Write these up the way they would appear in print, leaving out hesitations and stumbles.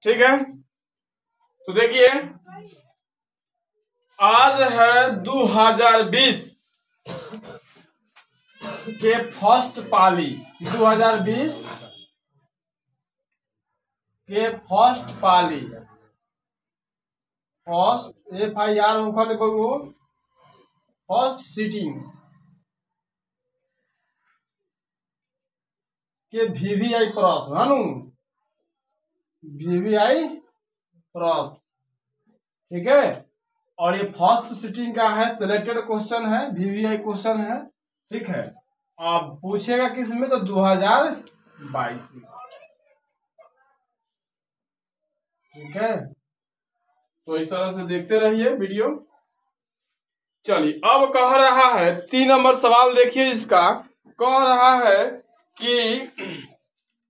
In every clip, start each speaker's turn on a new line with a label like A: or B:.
A: ठीक है। तो देखिए आज है 2020 के फर्स्ट पाली, 2020 के फर्स्ट पाली, फर्स्ट FIR होकर फर्स्ट सीटिंग के VVI क्रॉस है VVI क्रॉस, ठीक है। और ये फर्स्ट सीटिंग का है, सिलेक्टेड क्वेश्चन है, VVI क्वेश्चन है, ठीक है। अब पूछेगा किस में, तो 2022 में, ठीक है। तो इस तरह से देखते रहिए वीडियो। चलिए अब कह रहा है 3 नंबर सवाल देखिए इसका, कह रहा है कि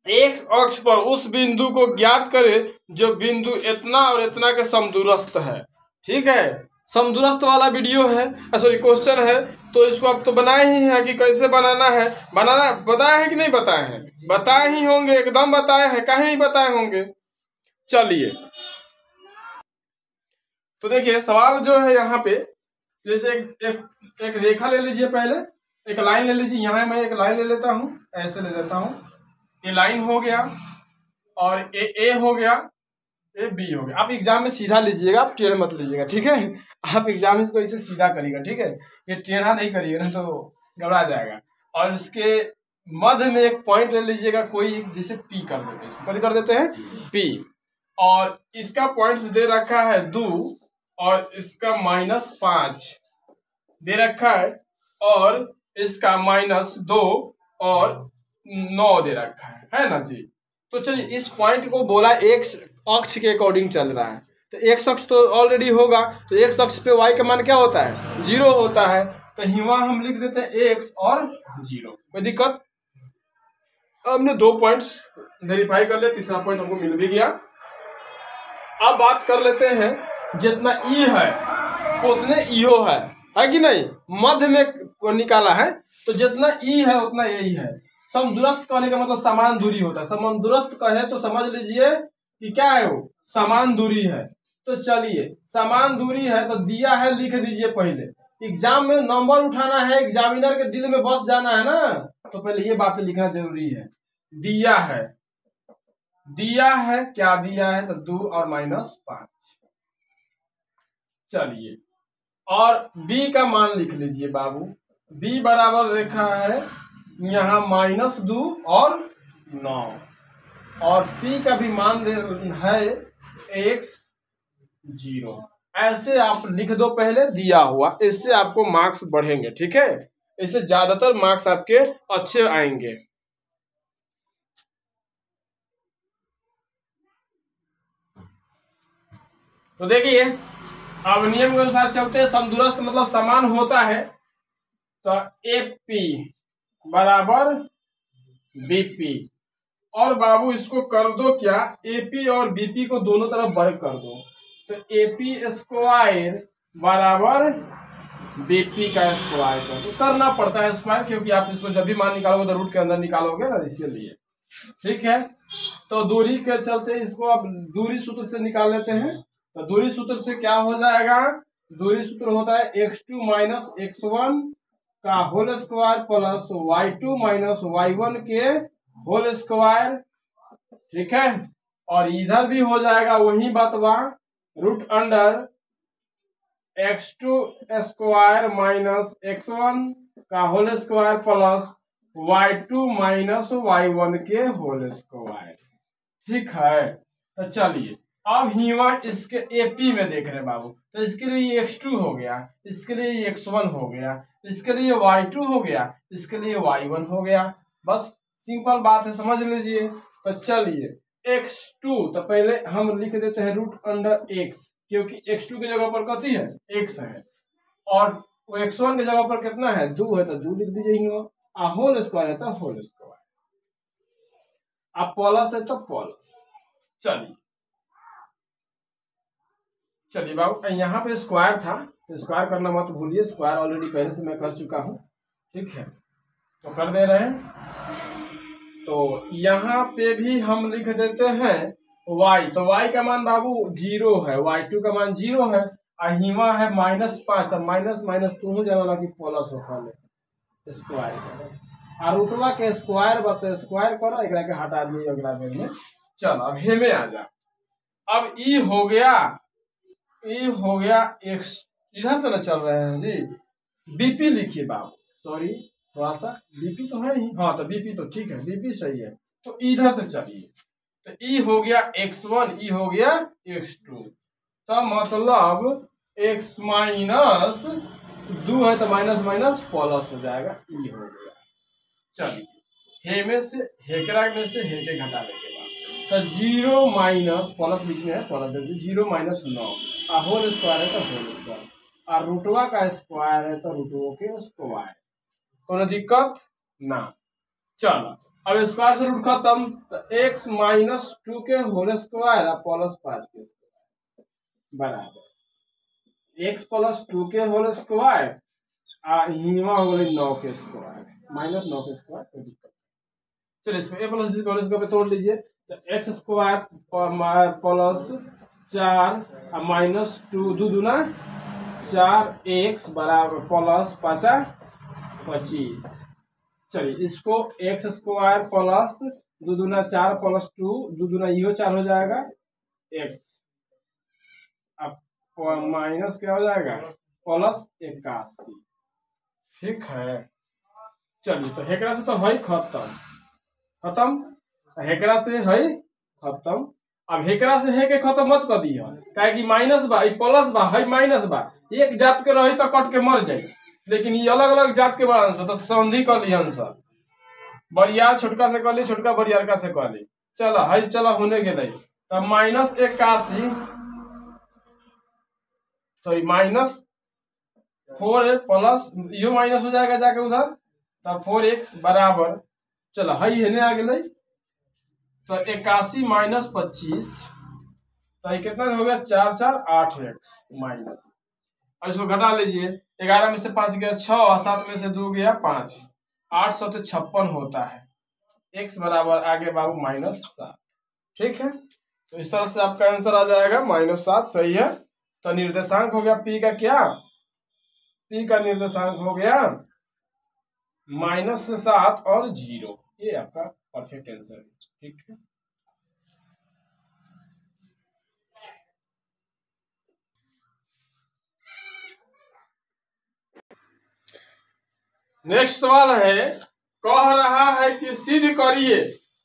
A: एक अक्ष पर उस बिंदु को ज्ञात करे जो बिंदु इतना और इतना के समदूरस्थ है, ठीक है। समदूरस्थ वाला वीडियो है, सॉरी क्वेश्चन है। तो इसको अब तो बनाए ही है कि कैसे बनाना है, बनाना बताए हैं कि नहीं बताए हैं, बताए ही होंगे, एकदम बताए हैं, कहीं नहीं बताए होंगे। चलिए तो देखिए सवाल जो है यहाँ पे, जैसे एक रेखा ले लीजिए, पहले एक लाइन ले लीजिए। यहाँ मैं एक लाइन ले लेता हूँ, ऐसे ले लेता हूँ। ये लाइन हो गया और ए हो गया, ये बी हो गया। आप एग्जाम में सीधा लीजिएगा, आप टेढ़ा मत लीजिएगा, ठीक है। आप एग्जाम में इसको ऐसे सीधा करिएगा, ठीक है। ये टेढ़ा नहीं करिएगा ना तो घबरा जाएगा। और इसके मध्य में एक पॉइंट ले लीजिएगा कोई, जिसे पी कर देते हैं, इसको कर देते हैं पी। और इसका पॉइंट दे रखा है 2 और इसका -5 दे रखा है, और इसका -2 और 9 दे रखा है ना जी। तो चलिए इस पॉइंट को बोला एक्स अक्ष के अकॉर्डिंग चल रहा है, तो एक्स अक्ष तो ऑलरेडी होगा, तो एक्स अक्ष पे वाई का मान क्या होता है, 0 होता है। तो यहाँ हम लिख देते हैं एक्स और 0, कोई दिक्कत। हमने 2 पॉइंट्स वेरीफाई कर लिया, तीसरा पॉइंट हमको मिल भी गया। अब बात कर लेते हैं, जितना ई है उतने ईओ है कि नहीं, मध्य में निकाला है, तो जितना ई है उतना यही है। समदूरस्थ कहने का मतलब समान दूरी होता है। समदूरस्थ कहे तो समझ लीजिए कि क्या है वो, समान दूरी है। तो चलिए समान दूरी है तो दिया है, लिख दीजिए। पहले एग्जाम में नंबर उठाना है, एग्जामिनर के दिल में बस जाना है ना, तो पहले ये बातें लिखना जरूरी है। दिया है, दिया है, क्या दिया है, तो 2 और -5। चलिए और बी का मान लिख लीजिए बाबू। बी बराबर रेखा है यहाँ -2 और 9, और पी का भी मान दे है x 0। ऐसे आप लिख दो पहले दिया हुआ, इससे आपको मार्क्स बढ़ेंगे, ठीक है। इससे ज्यादातर मार्क्स आपके अच्छे आएंगे। तो देखिए अब नियम के अनुसार चलते हैं। समदूरस्थ मतलब समान होता है, तो AP बराबर BP। और बाबू इसको कर दो क्या, AP और BP को दोनों तरफ वर्ग कर दो, तो AP² बराबर BP का स्क्वायर कर दो। करना पड़ता है स्क्वायर, क्योंकि आप इसको जब भी मान निकालोगे तो रूट के अंदर निकालोगे ना, इसलिए, ठीक है। तो दूरी के चलते इसको अब दूरी सूत्र से निकाल लेते हैं। तो दूरी सूत्र से क्या हो जाएगा, दूरी सूत्र होता है x2 - x1 का whole square plus y2 - y1 के होल स्क्वायर, ठीक है। और इधर भी हो जाएगा वही बात वहां, √अंडर x2 स्क्वायर - x1 का whole square plus y2 - y1 के होल स्क्वायर, ठीक है। तो चलिए अब हिवा इसके AP में देख रहे हैं बाबू, तो इसके लिए x2 हो गया, इसके लिए x1 हो गया, इसके लिए y2 हो गया, इसके लिए y1 हो गया। बस सिंपल बात है, समझ लीजिए। तो चलिए x2 तो पहले हम लिख देते हैं √x, क्योंकि x2 की जगह पर कथी है, x है, और x1 की जगह पर कितना है, 2 है, तो 2 लिख दीजिए। होल स्क्वायर है तो होल स्क्वायर, अब प्लस है तो प्लस। चलिए बाबू यहाँ पे स्क्वायर था, तो स्क्वायर करना मत भूलिए, स्क्वायर ऑलरेडी पहले से मैं कर चुका हूँ, ठीक है। तो कर दे रहे हैं। तो यहाँ पे भी हम लिख देते हैं y, तो y का मान बाबू 0 है, y2 का मान 0 है, हिमा है -5, तो माइनस माइनस तू जाना कि प्लस हो स्क्वायर करो, और रूटवा के स्क्वायर बता स्क्वायर करो, एकरा के हटा दिए अगला बेर में। चल अब हे में आ जा, अब ई हो गया x, इधर से ना चल रहे हैं जी, बीपी लिखिए बाबू, सॉरी थोड़ा सा बीपी तो है ही, हाँ तो बीपी तो ठीक है, बीपी सही है, तो इधर से चलिए, तो ई हो गया x1, ई हो गया x2, तो मतलब x माइनस 2 है तो माइनस माइनस प्लस हो जाएगा, ई हो गया। चलिए हे में से हेकरा में से हेके घटाने के बाद तो 0 माइनस प्लस बीच में है, प्लस दे दीजिए, 0 माइनस 9, होल स्क्वायर है तो होल स्क्वायर, और रूटवा का स्क्वायर है तो रूटवो के स्क्वायर, कोनो दिक्कत ना। चलो अब स्क्वायर से रूट खत्म, तो x माइनस 2 के होल स्क्वायर और प्लस 5 के स्क्वायर बराबर x प्लस 2 के होल स्क्वायर हिमा हो गई 9 के स्क्वायर माइनस 9 के स्क्वायर, कोई दिक्कत। चलिए इसमें a plus b whole square पे तोड़ लीजिए, तो एक्स स्क्वायर प्लस 4 माइनस 2 दो दूना 4x बराबर प्लस 5 25। चलिए इसको एक्स स्क्वायर प्लस 2 दूना 4 प्लस 2 दो दूना इहो 4 हो जाएगा x, अब माइनस क्या हो जाएगा प्लस 81, ठीक है। चलिए तो हेकरा से तो है खत्म, हेकरा से है खत्म, अब हेकरा से है के खत्म मत कर दिया, काहे कि माइनस बा प्लस बा है माइनस बा, एक जात के रही तो कट के मर जाए, लेकिन ये अलग अलग जात के बड़ा तो संधि कर लिहन सर, बरियार छोटका से कर ली, छोटका बरियार का से कर ली, चलो है चलो होने के लिए, तब -81 सॉरी -4 प्लस यो माइनस हो जाएगा जाके उधर, तब 4x बराबर, चलो है आ गए, तो 81 माइनस 25, तो ये कितना हो गया 4 4 8x माइनस, अब इसको घटा लीजिए, 11 में से 5 गया 6 और 7 में से 2 गया 5, 856 होता है, x बराबर आगे बाबू -7, ठीक है। तो इस तरह से आपका आंसर आ जाएगा -7, सही है। तो निर्देशांक हो गया p का क्या, p का निर्देशांक हो गया -7 और 0, ये आपका परफेक्ट आंसर है, ठीक है। नेक्स्ट सवाल है, कह रहा है कि सिद्ध करिए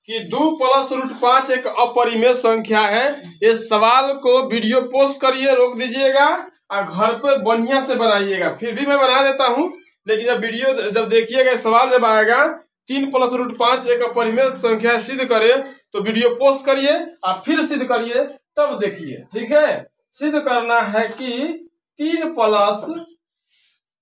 A: कि 2 प्लस रूट 5 एक अपरिमेय संख्या है। इस सवाल को वीडियो पोस्ट करिए, रोक दीजिएगा और घर पे बढ़िया से बनाइएगा, फिर भी मैं बना देता हूं, लेकिन जब वीडियो जब देखिएगा सवाल जब आएगा 3 प्लस रूट 5 एक अपरिमेय संख्या सिद्ध करे, तो वीडियो पोस्ट करिए और फिर सिद्ध करिए, तब देखिए, ठीक है। सिद्ध करना है कि 3 प्लस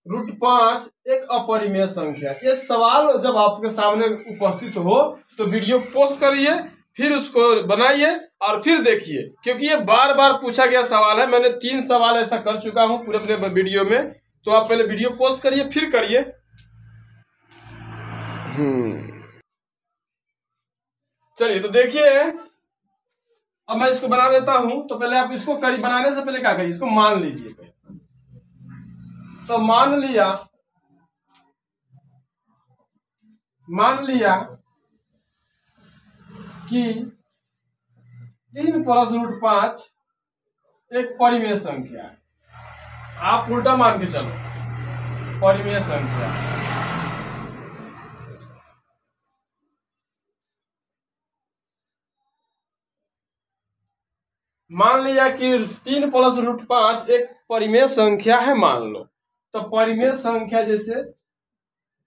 A: रूट 5 एक अपरिमेय संख्या, ये सवाल जब आपके सामने उपस्थित हो तो वीडियो पोस्ट करिए, फिर उसको बनाइए और फिर देखिए, क्योंकि ये बार बार पूछा गया सवाल है, मैंने 3 सवाल ऐसा कर चुका हूं पूरे अपने वीडियो में, तो आप पहले वीडियो पोस्ट करिए फिर करिए। चलिए तो देखिए, अब मैं इसको बना देता हूं, तो पहले आप इसको बनाने से पहले क्या करिए, इसको मान लीजिए, तो मान लिया कि 3 प्लस रूट 5 एक परिमेय संख्या है, आप उल्टा मान के चलो, परिमेय संख्या, मान लिया कि 3 प्लस रूट 5 एक परिमेय संख्या है, मान लो, तो परिमेय संख्या जैसे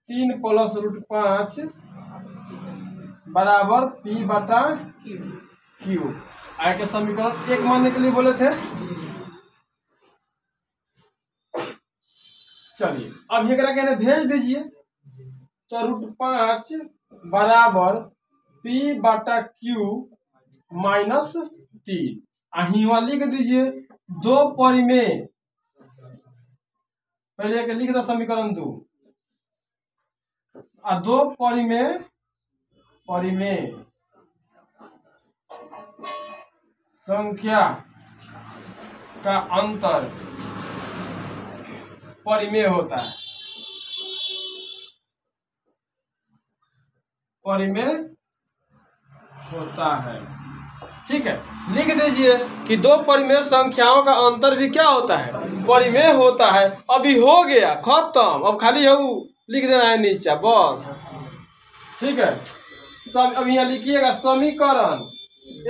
A: 3 प्लस रूट 5 बराबर p बटा q, आगे के समीकरण 1 मानने के लिए बोले थे। चलिए अब ये कहना भेज दीजिए, तो रूट 5 बराबर p बटा q माइनस 3, हिवा लिख दीजिए 2 परिमेय, पहले के लिख दो समीकरण 2 और 2 परिमेय संख्या का अंतर परिमेय होता है, परिमेय होता है। ठीक है, लिख दीजिए कि दो परिमेय संख्याओं का अंतर भी क्या होता है, परिमेय होता है। अभी हो गया खत्म, अब खाली है लिख देना है नीचे बस। ठीक है, सब अब यहाँ लिखिएगा समीकरण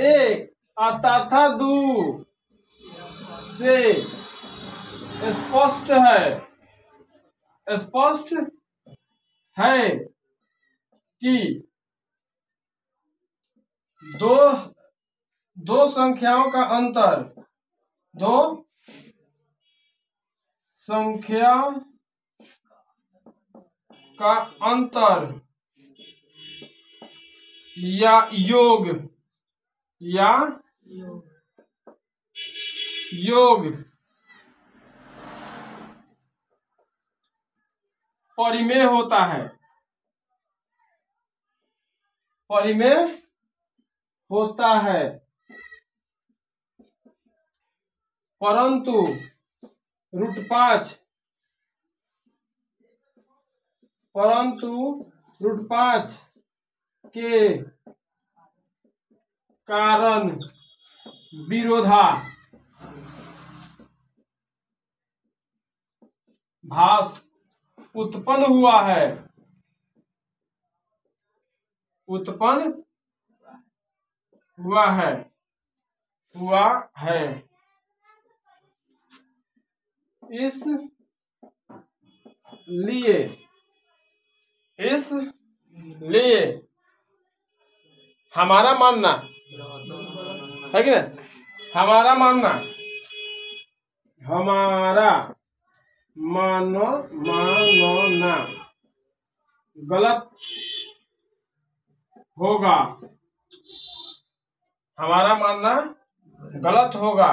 A: 1 तथा 2 से स्पष्ट है कि दो संख्याओं का अंतर, दो संख्या का अंतर या योग परिमेय होता है, परिमेय होता है, परंतु √5 के कारण विरोधाभास उत्पन्न हुआ है। इसलिए हमारा मानना है कि नहीं, हमारा मानना गलत होगा, हमारा मानना गलत होगा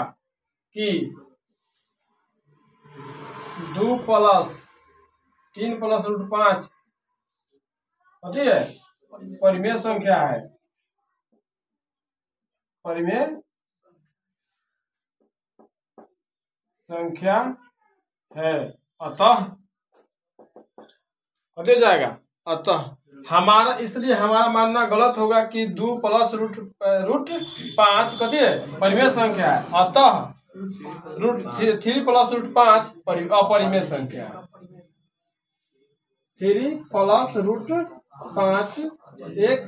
A: कि 2 + 3 + √5 होती है परिमेय संख्या है, परिमेय संख्या है। अतः होते जाएगा, अतः हमारा, इसलिए हमारा मानना गलत होगा कि 2 + √5 कथी है परिमेय संख्या है। अतः 3 + √5 अपरिमेय संख्या है। 3 + √5 एक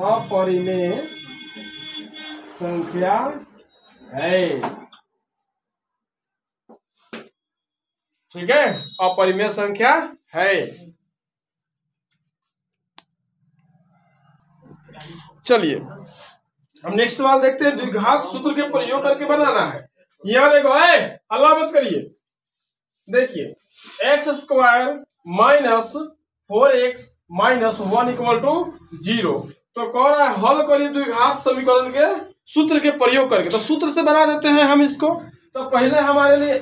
A: अपरिमेय संख्या है। ठीक है, अपरिमेय संख्या है। चलिए हम नेक्स्ट सवाल देखते हैं। द्विघात सूत्र के प्रयोग करके बनाना है। यह देखो, अल्लाह मत करिए। देखिए x² - 4x - 1 = 0। तो कह रहा है हल करिए द्विघात समीकरण के सूत्र के प्रयोग करके। तो सूत्र से बना देते हैं हम इसको। तो पहले हमारे लिए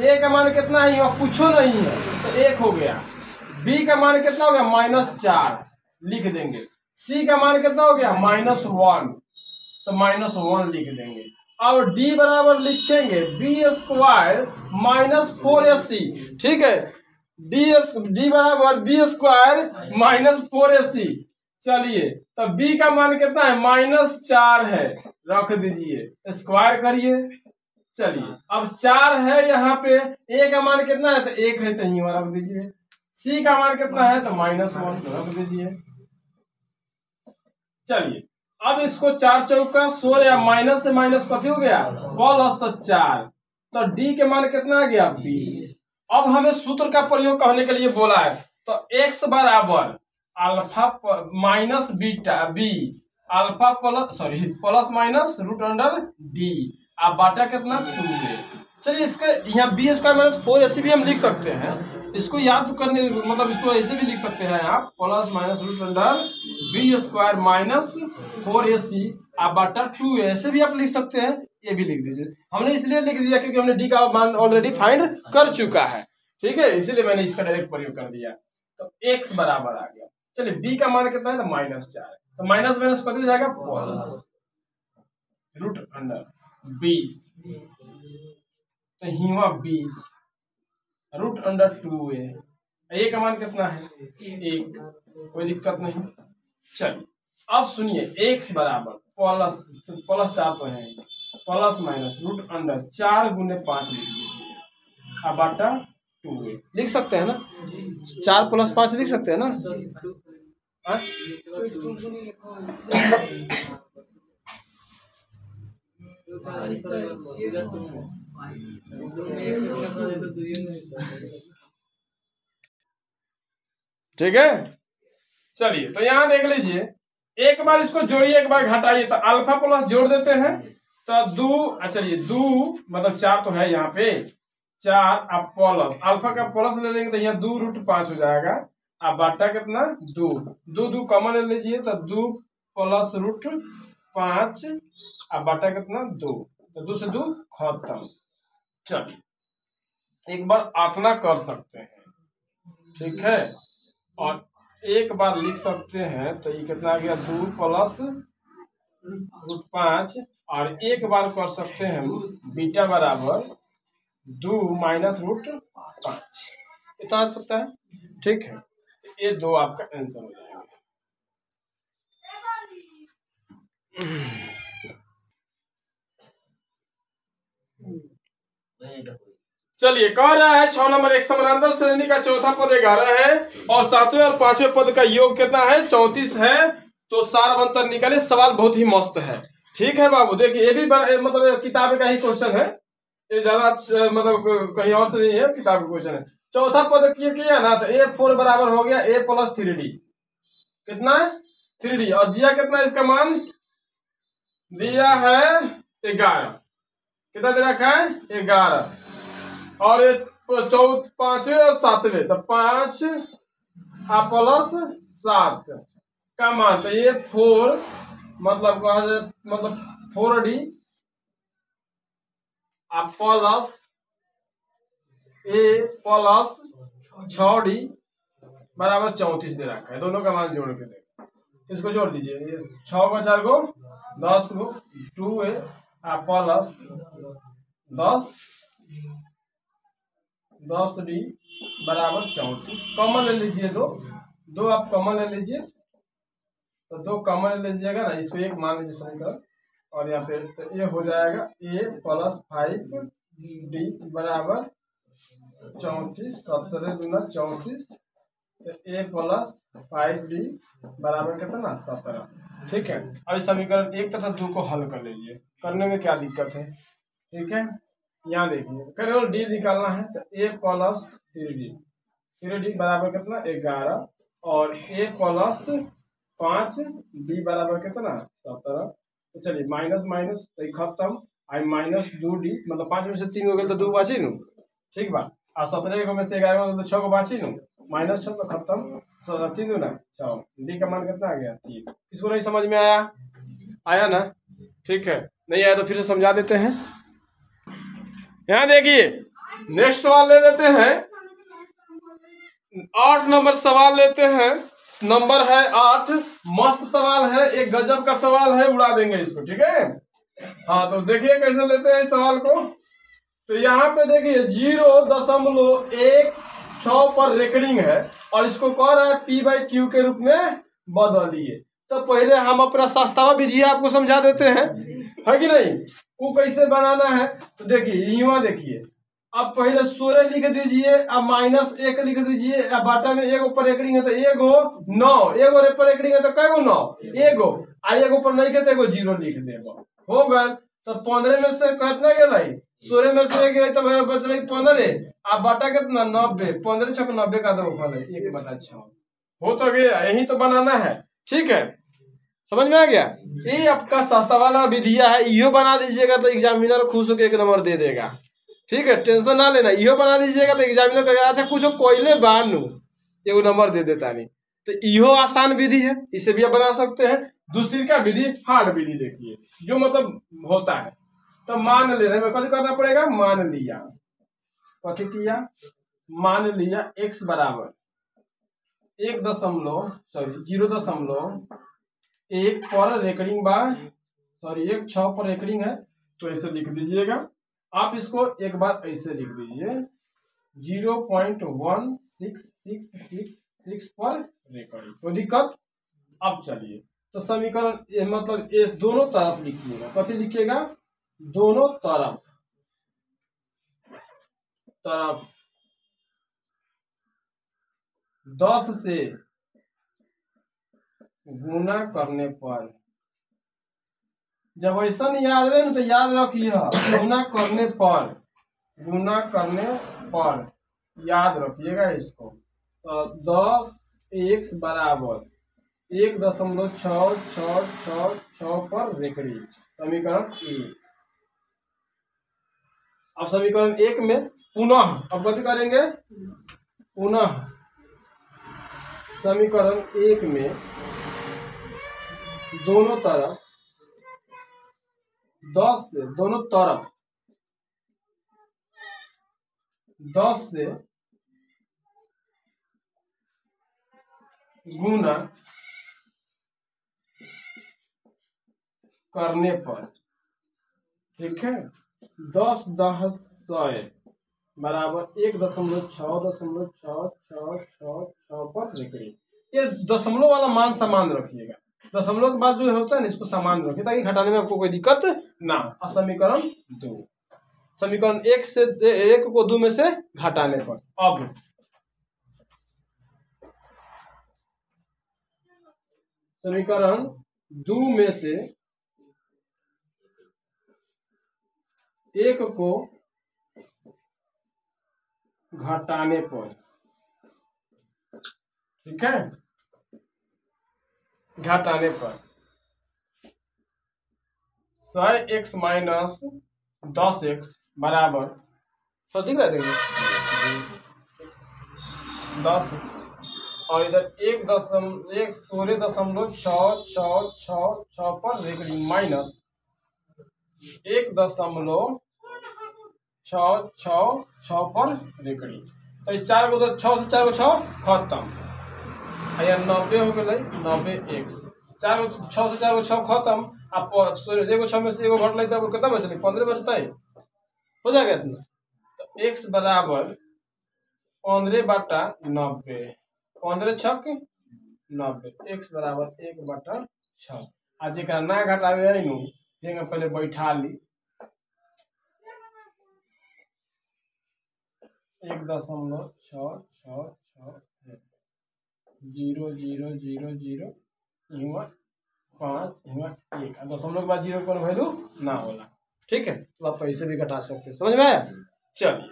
A: a का मान कितना है, यहाँ पूछो नहीं है, तो 1 हो गया। b का मान कितना हो गया, -4 लिख देंगे। c का मान कितना हो गया, -1, तो -1 लिख देंगे। अब d बराबर लिखेंगे b² - 4ac। ठीक है, d बराबर b² - 4ac। चलिए, तो b का मान कितना है, -4 है, रख दीजिए, स्क्वायर करिए। चलिए, अब 4 है यहाँ पे, a का मान कितना है, तो 1 है, तो यहाँ रख दीजिए। c का मान कितना है, तो -1 रख दीजिए। चलिए, अब इसको 4 चौका 16 या माइनस से माइनस कथी हो गया, प्लस, तो 4। तो d के मान कितना आ गया, 20। अब हमें सूत्र का प्रयोग करने के लिए बोला है। तो x बराबर alpha minus beta b, alpha plus minus √d, अब बाटा कितना 2 है। चलिए, इसके यहाँ b² - 4 ऐसे भी हम लिख सकते हैं। इसको याद करने, मतलब इसको ऐसे भी लिख सकते हैं आप, प्लस माइनस √b² - 4ac अब बाटा 2 ऐसे भी आप लिख सकते हैं। ये भी लिख दीजिए। हमने इसलिए लिख दिया क्योंकि हमने d का मान ऑलरेडी फाइंड कर चुका है। ठीक है, इसीलिए मैंने इसका डायरेक्ट प्रयोग कर दिया। तो x बराबर आ गया। चलिए, b का मान कितना है, तो -4 है, तो माइनस कट जाएगा प्लस। रूट अंडर 20 तो हिवा 20 रूट अंडर 2a। ए का मान कितना है 1, कोई दिक्कत नहीं। चलिए अब सुनिए x बराबर प्लस 4 तो है प्लस माइनस रूट अंडर 4 गुने 5 लिख लीजिए अब बटा 2a लिख सकते हैं ना, 4 + 5 लिख सकते हैं ना। ठीक है चलिए तो यहां देख लीजिए, एक बार इसको जोड़िए एक बार घटाइए तो अल्फा प्लस जोड़ देते हैं तो 2 चलिए 2 मतलब 4 तो है यहाँ पे 4 अब प्लस अल्फा का प्लस ले लेंगे तो यहाँ 2 रूट 5 हो जाएगा। अब बाटा कितना 2 2 2 कॉमन ले लीजिए तो 2 प्लस रूट 5 अब बाटा कितना 2 तो 2 से 2 खत्म। चलिए एक बार आतना कर सकते हैं ठीक है और एक बार लिख सकते हैं तो ये कितना आ गया 2 प्लस रूट 5 और एक बार कर सकते हैं हम बीटा बराबर 2 माइनस रूट 5 इतना आ सकता है। ठीक है ये 2 आपका आंसर हो जाएगा। चलिए कह रहा है 6 नंबर एक समानांतर श्रेणी का चौथा पद 11 है और 7वें और 5वें पद का योग कितना है 34 है तो सार अंतर निकाले। सवाल बहुत ही मस्त है। ठीक है बाबू देखिए ये भी मतलब किताब का ही क्वेश्चन है, ये ज्यादा मतलब कहीं और से नहीं है, किताब का क्वेश्चन है। चौथा पद किया ना तो A4 बराबर हो गया A + 3D कितना 3D और दिया कितना इसका मान दिया है 11 कितना दे रखा है 11 और 5वें और 7वें तो 5 प्लस 7 का मान तो ये 4 मतलब 4D plus A plus 6D बराबर 34 दे रखा है। दोनों का मान जोड़ के देखो इसको जोड़ दीजिए, ये 6 को 4 को 10 को 2A प्लस 10D बराबर 34 कॉमन ले लीजिए, दो आप कॉमन ले लीजिए तो 2 कॉमन ले लीजिएगा ना, इसको एक मान लीजिए समीकरण और यहाँ पे तो ये हो जाएगा A + 5D बराबर 34 17 दूना 34 तो A + 5D बराबर कितना 17। ठीक है अब समीकरण 1 तथा 2 को हल कर लीजिए, करने में क्या दिक्कत है। ठीक है यहाँ देखिए केवल D निकालना है तो A + 3D बराबर कितना 11 और A + 5D बराबर कितना 17। तो चलिए माइनस माइनस तो खत्म आई -2D मतलब 5 में से 3 हो गए तो 2 बाची नू ठीक बा और 17 में से 11 तो 6 को बाची नू -6 तो खत्म 3 दूना 6 D का मान कितना आ गया 3। इसको नहीं समझ में आया ना। ठीक है नहीं आया तो फिर से समझा देते हैं। यहाँ देखिए नेक्स्ट सवाल ले लेते हैं 8 नंबर सवाल लेते हैं, नंबर है 8 मस्त सवाल है, एक गजब का सवाल है, उड़ा देंगे इसको। ठीक है हाँ तो देखिए कैसे लेते हैं इस सवाल को। तो यहाँ पे देखिए 0.16 पर रेकरिंग है और इसको कह रहा है P/Q के रूप में बदलिए। तो पहले हम अपना सस्ता विधि आपको समझा देते हैं है कि नहीं, वो कैसे बनाना है। तो देखिए यहाँ देखिए अब पहले 16 लिख दीजिए अब -1 लिख दीजिए अब बाटा में एगो पर रेकरिंग है तो एगो 9 एगो पर रेकरिंग है तो कैगो 9 एगो आ एगो पर नहीं कहते एगो 0 लिख देगा हो गए। तो 15 में से कितना गया 16 में से गए तो बच रही 15 अब बाटा कितना 90 15 6 90 का दो फल है 1/6 हो तो गया, यही तो बनाना है। ठीक है समझ में आ गया। ये आपका सस्ता वाला विधिया है, इहो बना दीजिएगा तो एग्जामिनर खुश होकर 1 नंबर दे देगा। ठीक है टेंशन ना लेना, इहो बना दीजिएगा तो एग्जामिनर कहेगा अच्छा कुछ कोयले बानू 1 नंबर दे देता नहीं। तो इहो आसान विधि है, इसे भी आप बना सकते हैं। दूसरी का विधि हार्ड विधि देखिए जो मतलब होता है। तो मान ले रहे हैं कभी करना पड़ेगा मान लिया कथी किया मान लिया x बराबर 0.1 पर रेकरिंग बा सॉरी 1 6 पर रेकरिंग है, तो ऐसे लिख दीजिएगा। आप इसको एक बार ऐसे लिख दीजिए 0.1666 पर रेकरिंग, कोई दिक्कत। अब चलिए तो समीकरण मतलब ये दोनों तरफ लिखिएगा, कथी लिखिएगा, दोनों तरफ 10 से गुना करने पर, जब ऐसा नहीं याद रहे तो याद रखिए गुना करने पर याद रखिएगा इसको। तो 10 x बराबर 1.66666 पर रेकड़ी, समीकरण 1। अब समीकरण 1 में पुनः अब गति करेंगे, पुनः समीकरण 1 में दोनों तरफ 10 से, दोनों तरफ 10 से गुना करने पर, ठीक है, 10 10 100 बराबर 1.66666 पर रेकड़ी। ये दशमलव वाला मान समान रखिएगा, दशमलव के बाद जो होता है ना इसको समान रखिए ताकि घटाने में आपको कोई दिक्कत ना हो। समीकरण 2, समीकरण 1 से 1 को 2 में से घटाने पर, अब समीकरण 2 में से 1 को घटाने पर, ठीक है, घटाने पर 100x माइनस 10x बराबर, तो दिख रहा है 10x, और इधर 1.166666 पर रेकड़ी माइनस 1.666 पर रेकड़ी। तो 4 को 6 से 4 को 6 खत्म, या 90 हो गए 90x, 4 को 6 से 4 को 6 खत्म। आप 6 में से 1 घट ले तो कितना बचेगा, 15 बचता है, हो जाएगा इतना। तो x बराबर 15/90, 15 छक 90, x बराबर 1/6। आज एक ना घटावे है नु, पहले बैठा ली 1.666 0 0 0 0 5 1 दशमलव के बाद 0 पर वैल्यू ना होला, ठीक है। तो आप पैसे भी घटा सकते हैं, समझ में आया। चलिए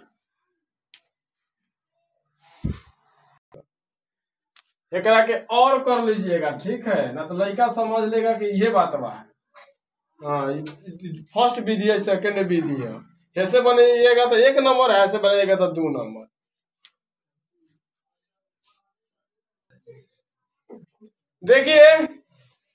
A: एकरा के और कर लीजिएगा, ठीक है ना, तो लड़का समझ लेगा कि ये बात बा। हाँ, फर्स्ट विधि है, सेकंड विधि है। ऐसे बनेगा तो 1 नंबर है, ऐसे बनेगा तो 2 नंबर। देखिए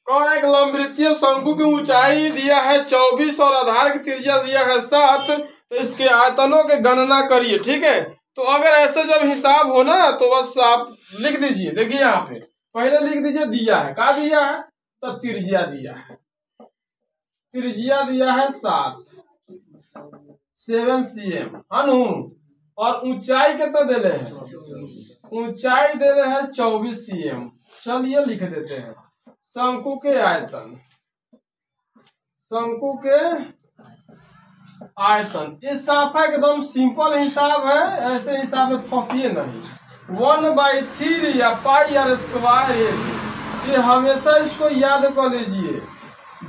A: कौन, एक लंबवृत्तीय शंकु की ऊंचाई दिया है 24 और आधार की त्रिज्या दिया है 7, तो इसके आयतनों की गणना करिए, ठीक है। तो अगर ऐसे जब हिसाब हो ना तो बस आप लिख दीजिए, देखिए यहाँ पे पहले लिख दीजिए दिया है, क्या दिया है, तो त्रिज्या दिया है, त्रिज्या दिया है 7 cm, अनु, और ऊंचाई कितना दे रहे हैं, ऊंचाई दे रहे हैं 24 cm। चलिए लिख देते हैं शंकु के आयतन, शंकु के आयतन। इस साफा एकदम सिंपल हिसाब है, ऐसे हिसाब में फंसिए नहीं। 1/3 या πr², ये हमेशा इसको याद कर लीजिए।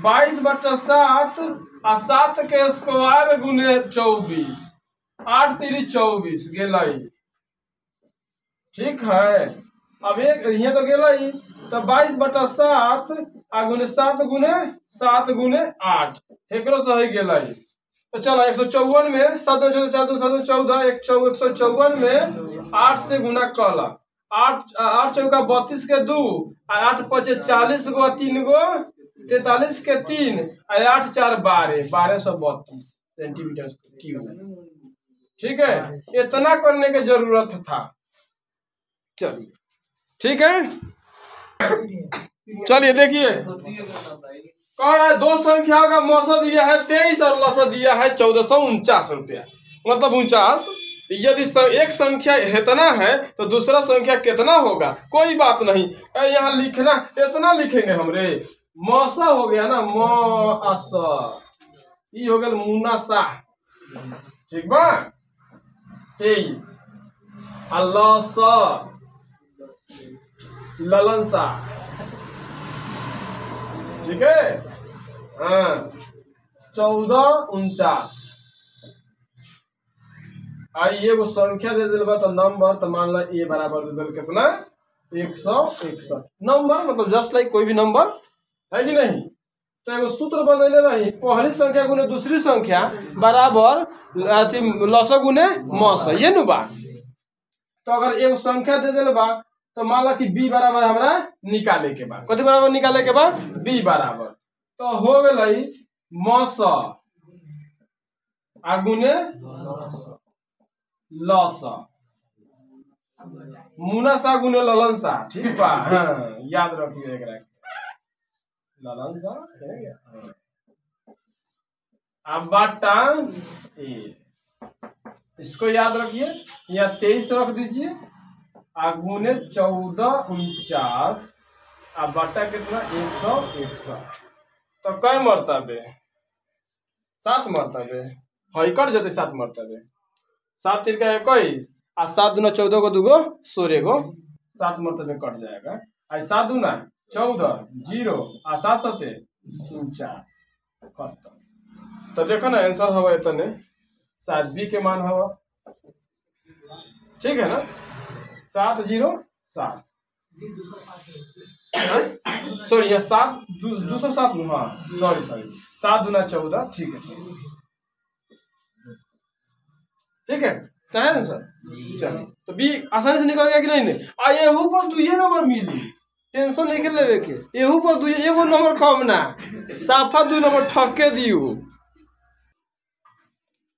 A: 22/7 और 7 के स्क्वायर गुने 24, 8 3 24 गेलाई, ठीक है। अब एक यहाँ तो गेलाई, तो 22/7 गुने 7 गुने 7 गुने 8 एक सही गेलाई। तो चलो 154 में 7 14 154 में 8 से गुना कला, 8 चौका 32 के 2, 8 5 40 गो 3 गो 43 के 3, 8 4 12 1232 सेंटीमीटर क्यूब, ठीक है। इतना करने की जरूरत था, चलिए ठीक है। चलिए देखिए कह रहा है दो संख्याओं का मौसा दिया है 23 और लसा दिया है 1449 रुपया, मतलब 49। यदि एक संख्या इतना है तो दूसरा संख्या कितना होगा, कोई बात नहीं, यहाँ लिखना इतना लिखेंगे हमरे, मौसा हो गया ना, मौसा, ये हो गया मुनासा, ठीक बा, 23, लसा ललनसा, ठीक है, हाँ, 1449। आइए वो संख्या दे दिल तो नंबर, तो मान लो ए बराबर दे दिल कितना, 161 नंबर, मतलब जस्ट लाइक कोई भी नंबर है कि नहीं। तो एगो सूत्र बनैले रही, पहली संख्या गुने दूसरी संख्या बराबर अथी लस गुने मस, ये नु बा। तो अगर एगो संख्या दे दिल बा तो मान लो कि बी बराबर हमरा निकाले के बा, कथी बराबर निकाले के बा, बी बराबर, तो हो गई मस आगुने लस, मुनासा गुने ललनसा, ठीक बा, हाँ, याद रखिए एकरा, ललनसा अब बाटा ए, इसको याद रखिए, यहाँ 23 रख दीजिए, आगुने 1449, अब बाटा कितना 161, तो कई मरतबे 7 मरतबे, हई कट जते 7 मरतबे, 7 तिरका 21 आ 7 दूना 14 को 2 गो 16 गो, 7 मरतबे कट जाएगा, आई 7 दूना 14 0 आ 7 सते 49 खत्म। तो देखो ना आंसर हवा इतने, शायद बी के मान हवा, ठीक है ना, 707, सॉरी यहाँ 7 207, हाँ सॉरी 7 दूना 14, ठीक है ठीक है, तो है आंसर। चलिए तो बी आसानी से निकल गया कि नहीं, आ एहू पर 2 नंबर मिली, टेंशन नहीं लेवे के, एहू पर 2 एगो नंबर कम ना, साफा 2 नंबर ठक के दियो।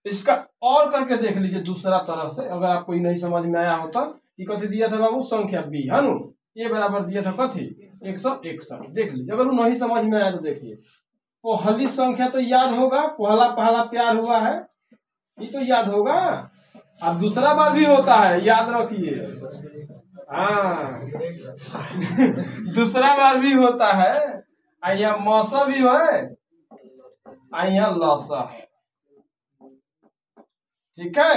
A: इसका और करके देख लीजिए दूसरा तरह से, अगर आपको ये नहीं समझ में आया होता कि कथी दिया था बाबू, संख्या बी है नु, ए बराबर दिया था कथी 161, देख लीजिए, अगर वो नहीं समझ में आया तो देखिए, पहली संख्या तो याद होगा, पहला प्यार हुआ है, ये तो याद होगा, अब दूसरा बार भी होता है, याद रखिए, हाँ दूसरा बार भी होता है, यहाँ मौसा भी है, यहाँ लसा है, ठीक है।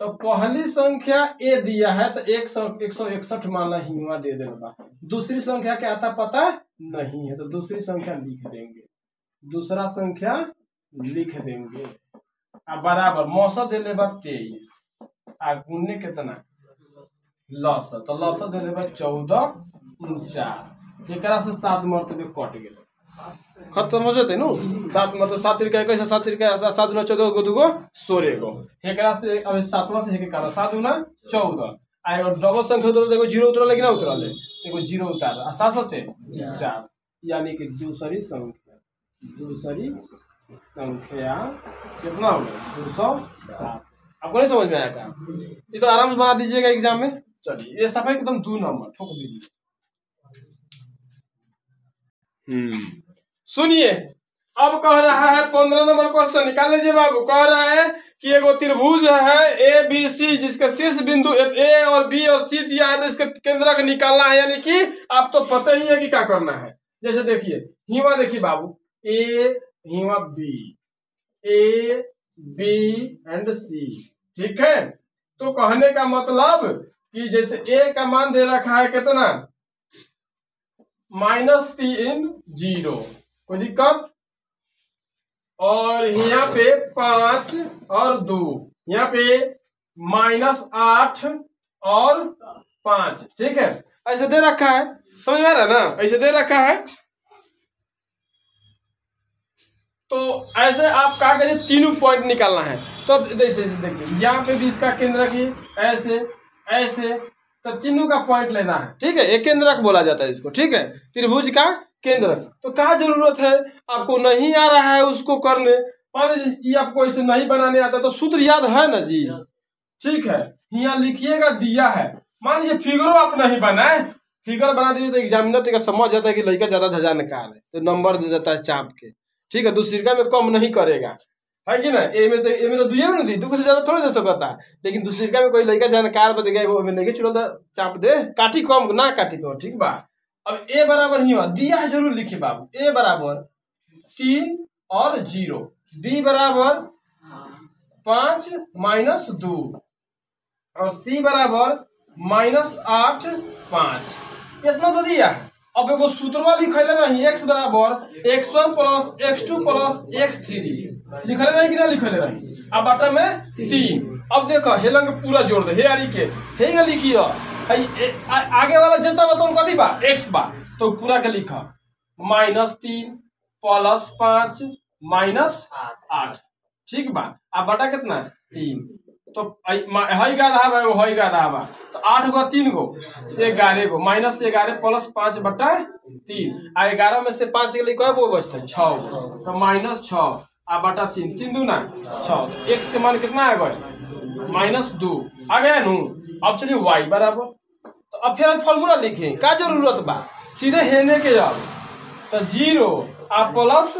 A: तो पहली संख्या ए दिया है तो 161 माना हिवा दे देगा, दूसरी संख्या क्या आता पता नहीं है, तो दूसरी संख्या लिख देंगे, दूसरा संख्या लिख देंगे, अब बराबर मौसा दे लेबा 23 आ गुने कितना लस, तो लस दे लेबा 1449, एकरा से 7 मरतबे कट गेल, खत्म हो जाते नु, 7 मतलब 7 तिरका 21 7 तिरका 7 दूना 14 को 2 गो 16 गो, एकरा से अब 7वां से हेके काटा 7 दूना 14, आ और डबल संख्या उतरल, देखो 0 उतरल कि ना उतरल, देखो 0 उतार आ 7 सते 4, यानी कि दूसरी संख्या कितना हो गया 207। आपको नहीं समझ में आया क्या, ये तो आराम से बना दीजिएगा एग्जाम में। चलिए ये सफाई एकदम 2 नंबर ठोक दीजिए। सुनिए अब कह रहा है 15 नंबर क्वेश्चन निकाल लीजिए बाबू, कह रहा है कि एगो त्रिभुज है ए बी सी, जिसके शीर्ष बिंदु ए और बी और सी दिया है, तो इसके केंद्रक निकालना है, यानी कि आप तो पता ही है कि क्या करना है। जैसे देखिए हिवा, देखिए बाबू ए हिवा बी, ए बी एंड सी, ठीक है। तो कहने का मतलब कि जैसे ए का मान दे रखा है कितना -3 0, कोई दिक्कत, और यहाँ पे 5 और 2, यहाँ पे -8 और 5, ठीक है, ऐसे दे रखा है, समझ में आ रहा है ना, ऐसे दे रखा है। तो ऐसे आप क्या करिए, तीनों पॉइंट निकालना है, तो देखिए यहाँ पे भी इसका केंद्र की ऐसे ऐसे, तो तीनों का पॉइंट लेना है, ठीक है, एक केंद्रक बोला जाता है इसको, ठीक है, त्रिभुज का केंद्र। तो क्या जरूरत है, आपको नहीं आ रहा है उसको करने, मान लीजिए ये आपको ऐसे नहीं बनाने आता तो सूत्र याद है ना जी, ठीक है, यहाँ लिखिएगा दिया है, मान लीजिए फिगरो आप नहीं बनाए, फिगर बना दीजिए तो एग्जामिनर तो समझ जाता है कि लड़का ज्यादा धजानकार है, तो नंबर दे देता है चाप के। ठीक है, दूसरिका में कम नहीं करेगा, है कि ना। ए में तो दुइये ना दी, तू कुछ ज्यादा थोड़ा दे सकता है, लेकिन दूसरिका में कोई लड़का जानकार बतेगा वो में नहीं चुरा चाप दे, काटी कम ना काटी तो ठीक बा। अब ए बराबर ही हुआ दिया है, जरूर लिखे बाबू। ए बराबर 3 और 0, बी बराबर 5 माइनस 2 और सी बराबर -8 5, इतना तो दिया है। अब एगो सूत्रवा लिखले नहीं, x बराबर x1 plus x2 plus x3 लिखले नहीं कि ना लिखले नहीं। अब बटा में 3, अब देखो हे लंग पूरा जोड़ दे, हे आरी के हे गा लिखियो आगे वाला जनता बताऊं कथी बा x बा, तो पूरा के लिखा -3 प्लस 5 -8, ठीक बा। अब बटा कितना 3, तो हई का रहा बा, हई का रहा बा, तो 8 गो 3 गो 11 गो -11 प्लस 5 बटा 3, आ 11 में से 5 के लिए कय गो बचते 6, तो -6 आ बटा 3, 3 दूना 6, x के मान कितना आ गए -2 आ गया नु। अब चलिए y बराबर, तो अब फिर फॉर्मूला लिखे का जरूरत बा, सीधे हेने के अब तो 0 आ प्लस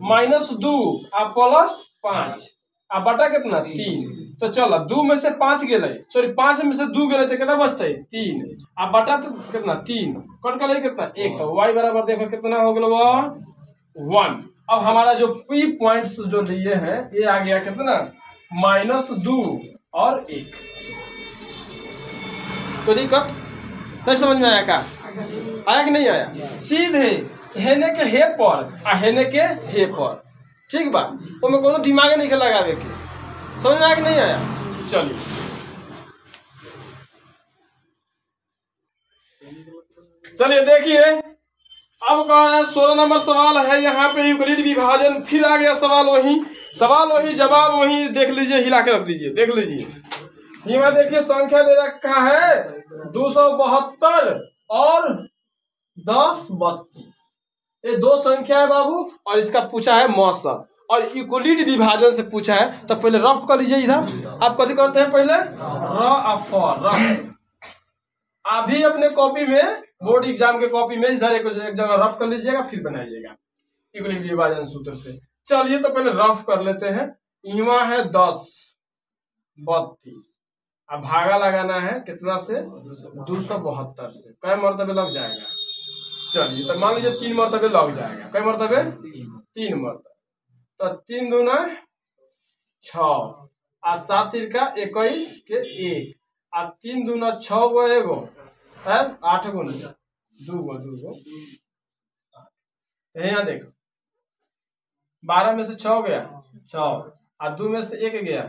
A: -2 आ प्लस 5 आ बटा कितना 3, तो चलो 2 में से 5 गेले, सॉरी 5 में से 2 गेले तो कितना बचते 3 आ बटा तो कितना 3 कट कर कितना 1, तो y बराबर देखो कितना हो गया 1। अब हमारा जो पी पॉइंट्स जो लिए हैं ये आ गया कितना -2 और 1। तो दिक्कत नहीं समझ में आया का, आया कि नहीं आया। सीधे हेने के हे पर आ हेने के हे पर, ठीक बा, उसमें कोनो दिमाग नहीं के लगावे के, समझ में आया कि नहीं आया। चलिए चलिए देखिए, अब कह रहा है 16 नंबर सवाल है यहाँ पे यूक्लिड विभाजन, फिर आ गया सवाल वही जवाब वही, देख लीजिए हिला के रख दीजिए, देख लीजिए यहाँ देखिए संख्या दे रखा है 272 और 1032, ये दो संख्या है बाबू, और इसका पूछा है मौसम और यूक्लिड विभाजन से पूछा है। तो पहले रफ कर लीजिए, इधर आप कथी करते हैं पहले रफ, अभी अपने कॉपी में बोर्ड एग्जाम के कॉपी में इधर एक जगह रफ कर लीजिएगा, फिर बनाइएगा यूक्लिड विभाजन सूत्र से। चलिए तो पहले रफ कर लेते हैं। यहाँ है 10 32, अब भागा लगाना है कितना से 272 से, कै मरतबे लग जाएगा। चलिए तो मान लीजिए 3 मरतबे लग जाएगा, कै मरतबे 3 मरतबे, तो 3 दूना 6 आ 7 तिरका 21 के 1 आ 3 दूना 6 गो एगो 8 गो 2 गो यहाँ देखो 12 में से 6 गया 6 आ 2 में से 1 गया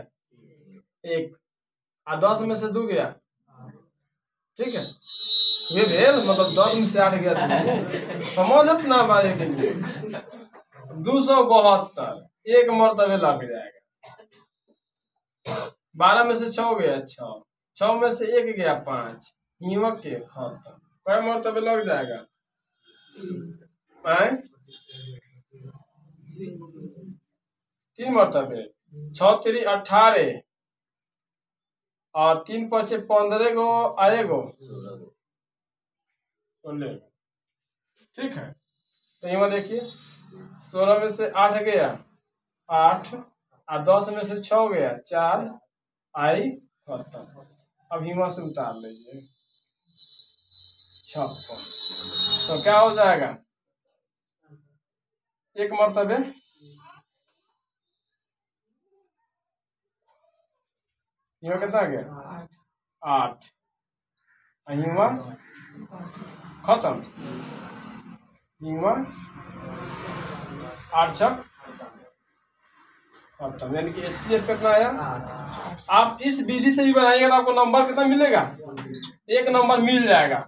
A: 1 आ 10 में से 2 गया, ठीक है ये भेल, मतलब 10 में से 8 गया, समझत ना बारे के लिए 272 एक मरतबे लग जाएगा। 12 में से 6 गया 6 में से 1 गया 5, हिमक के खत्म, कै मरतबे लग जाएगा 3 मरतबे, 6 3 18 और 3 5 15 गो आएगो, ठीक है। तो यहाँ देखिए 16 में से 8 गया 8 और 10 में से 6 गया 4 आई खत्म। अब हिमा से उतार लीजिए 56, तो क्या हो जाएगा एक मरतबे यहाँ कितना गया 8, हिमा खत्म, हिमा 8 छक खत्म, यानी कि HCF कितना आया। आप इस विधि से भी बनाइएगा तो आपको नंबर कितना मिलेगा, 1 नंबर मिल जाएगा।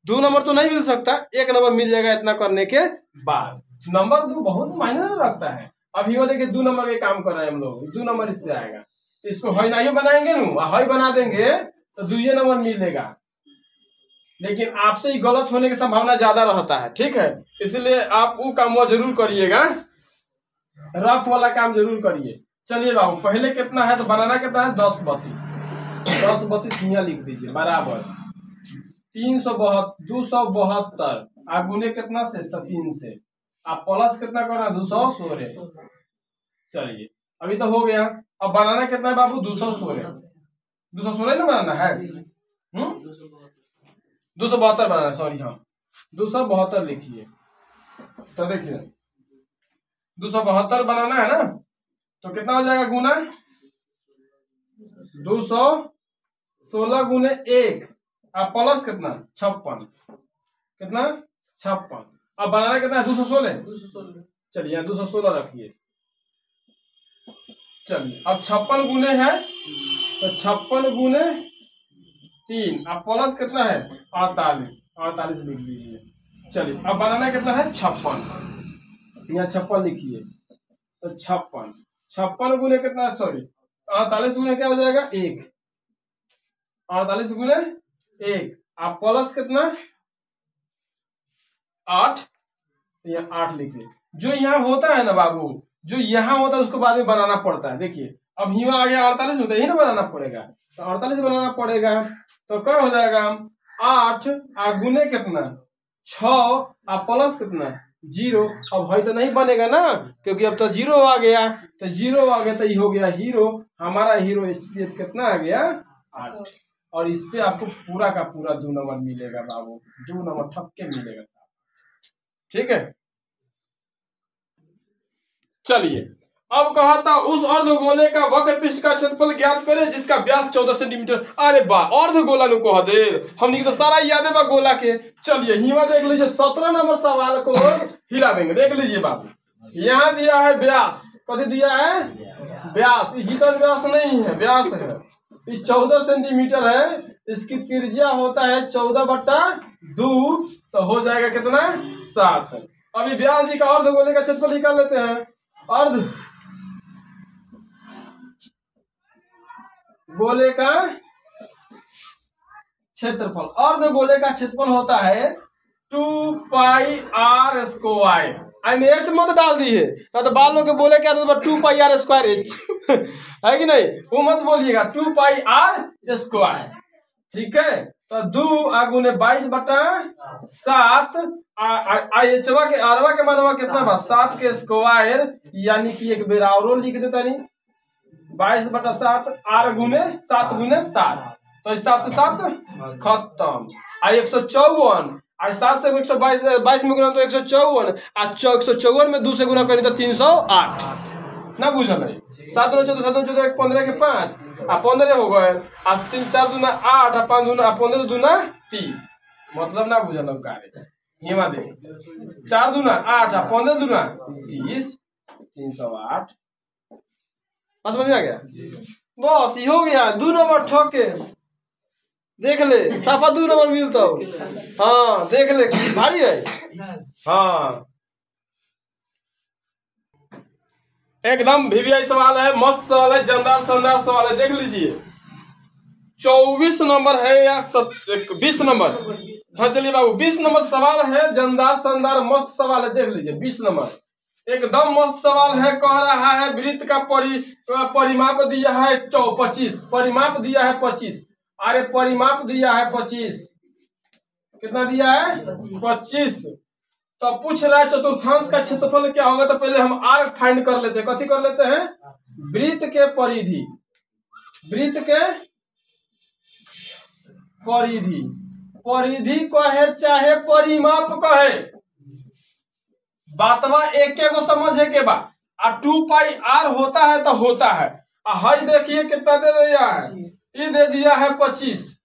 A: 2 नंबर तो नहीं मिल सकता, 1 नंबर मिल जाएगा इतना करने के बाद। नंबर तो बहुत मायने रखता है। अब ये देखिए 2 नंबर के काम कर रहे हैं हम लोग, 2 नंबर इससे आएगा, इसको हई नहीं बनाएंगे ना, हई बना देंगे तो 2 नंबर मिलेगा, लेकिन आपसे ही गलत होने की संभावना ज्यादा रहता है, ठीक है। इसलिए आप वो काम जरूर करिएगा, रफ वाला काम जरूर करिए। चलिए बाबू पहले कितना है तो बनाना कितना है 10 32 यहाँ लिख दीजिए बराबर 272 आप गुने कितना से, तो 3 से, आप प्लस कितना करना, 216। चलिए अभी तो हो गया। अब बनाना कितना है बाबू, 216 ना बनाना है। 272 बनाना, सॉरी, हाँ 272 लिखिए। तो देखिए 272 बनाना है ना, तो कितना हो जाएगा गुना, 216 गुने 1 आप प्लस कितना 56, कितना 56। अब बनाना कितना है, 216। चलिए यहाँ 216 रखिए। चलिए अब 56 गुने है, तो 56 गुने 3 आप प्लस कितना है 48 लिख लीजिए। चलिए अब बनाना कितना है 56, यहाँ 56 लिखिए। तो 56 गुने कितना, सॉरी 48 गुने क्या हो जाएगा 1, 48 गुने 1 आप प्लस कितना 8, यहाँ 8 लिखिए। जो यहाँ होता है ना बाबू, जो यहाँ होता है उसको बाद में बनाना पड़ता है। देखिए अब यहाँ आ गया 48 होता है, यही ना बनाना पड़ेगा, तो 48 बनाना पड़ेगा। तो क्या हो जाएगा, 8 गुने कितना 6 आप प्लस कितना 0। अब भाई तो नहीं बनेगा ना, क्योंकि अब तो 0 आ गया, तो 0 आ गया तो ये हो गया हीरो। हमारा हीरो HCF कितना आ गया 8। और इस पे आपको पूरा का पूरा 2 नंबर मिलेगा बाबू, 2 नंबर ठपके मिलेगा। ठीक है, चलिए अब कहा था उस अर्धगोले का वक्र पृष्ठ का क्षेत्रफल ज्ञात करे जिसका व्यास 14 सेंटीमीटर। अरे वाह, अर्धगोला नु कह दे, हमने तो सारा याद है गोला के। चलिए हिवा देख लीजिए, 17 नंबर सवाल को हिला देंगे। देख लीजिए बाबू, यहाँ दिया है व्यास, कभी दिया है व्यास, डिजिटल व्यास नहीं है, व्यास है। ये 14 सेंटीमीटर है, इसकी त्रिज्या होता है 14/2, तो हो जाएगा कितना 7। अभी व्यास जी का अर्धगोले का क्षेत्रफल निकाल लेते हैं। अर्ध गोले का क्षेत्रफल, अर्धगोले का क्षेत्रफल होता है 2πr²। आई में एच मत डाल दिए, तो बालों के बोले क्या 2πr²h है कि नहीं, वो मत बोलिएगा, 2πr²। ठीक है, तो 2 गुने 22/7 एचवा के आरवा के मानवा कितना बा 7 के स्क्वायर, यानी कि एक बेर और लिख देता नहीं 22/7 आर गुने 7 गुने 7, तो इस 7 से 7 खत्म। 154 आज 7 से 122 में गुना तो 154, 154 में 2 से गुना करी तो 308 ना बुझल है। 7 14 7 14 15 के 5 15 हो गए, 3 4 दूना 8 5 दूना 15 दूना 30, मतलब ना बुझल कार्य। ये मत दे 4 दूना 8 15 दूना 30, 308। बस समझ आ गया, बस ये हो गया। 2 नंबर ठोके देख ले, साफा 2 नंबर मिलता हो। हाँ देख ले, भारी है। हाँ एकदम VVI सवाल है, मस्त सवाल है, जानदार शानदार सवाल है। देख लीजिए 24 नंबर है या 20 नंबर, हाँ चलिए बाबू 20 नंबर सवाल है, जानदार शानदार मस्त सवाल है। देख लीजिए 20 नंबर एकदम मस्त सवाल है। कह रहा है वृत्त का परिमाप दिया है 25, परिमाप दिया है 25। अरे परिमाप दिया है 25, कितना दिया है 25। तो पूछ रहा है चतुर्थांश का क्षेत्रफल क्या होगा, तो पहले हम आर फाइंड कर लेते हैं। कथी कर लेते हैं, वृत्त के परिधि, वृत्त के परिधि, परिधि कहे चाहे परिमाप कहे, बातवा एक को समझे के बाद। 2πr होता है तो होता है। हाई देखिए कितना दे दिया है, ये दे दिया है 25,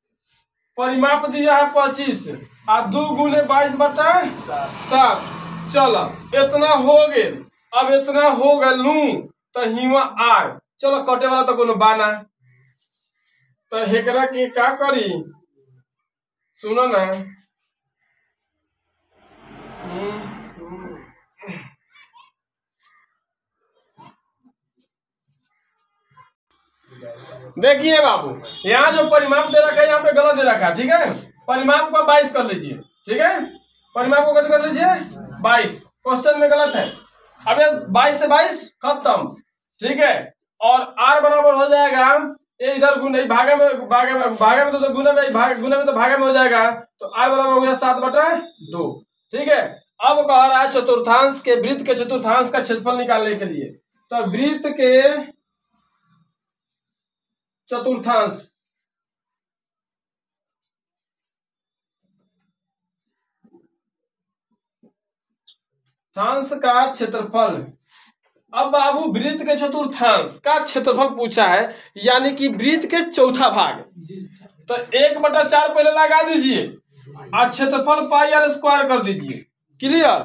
A: परिमाप दिया है 25 और 2 गुने 22/7। चलो इतना हो गए, अब इतना हो गए लू तो हिवा आर। चलो कटे वाला तो कोनो बाना, तो हेकरा के क्या करी सुनो ना। देखिए बाबू यहाँ जो परिमाप दे रखा है यहाँ पे गलत दे रखा है। ठीक है, परिमाप को 22 कर लीजिए। ठीक है, परिमाप को कर लीजिए 22, क्वेश्चन में गलत है। अब 22 से 22 खत्म। ठीक है, और r बराबर हो जाएगा ये इधर गुना भागे में भागे में तो गुना में गुना में तो भागे में हो जाएगा, तो r बराबर हो गया 7/2। ठीक है, अब कह रहा है चतुर्थांश के वृत्त के चतुर्थांश का क्षेत्रफल निकालने के लिए। तो वृत्त के चतुर्थांश का क्षेत्रफल। अब बाबू वृत्त के चतुर्थांश का क्षेत्रफल पूछा है, यानी कि वृत्त के चौथा भाग। तो 1/4 पहले लगा दीजिए और क्षेत्रफल πr² कर दीजिए। क्लियर,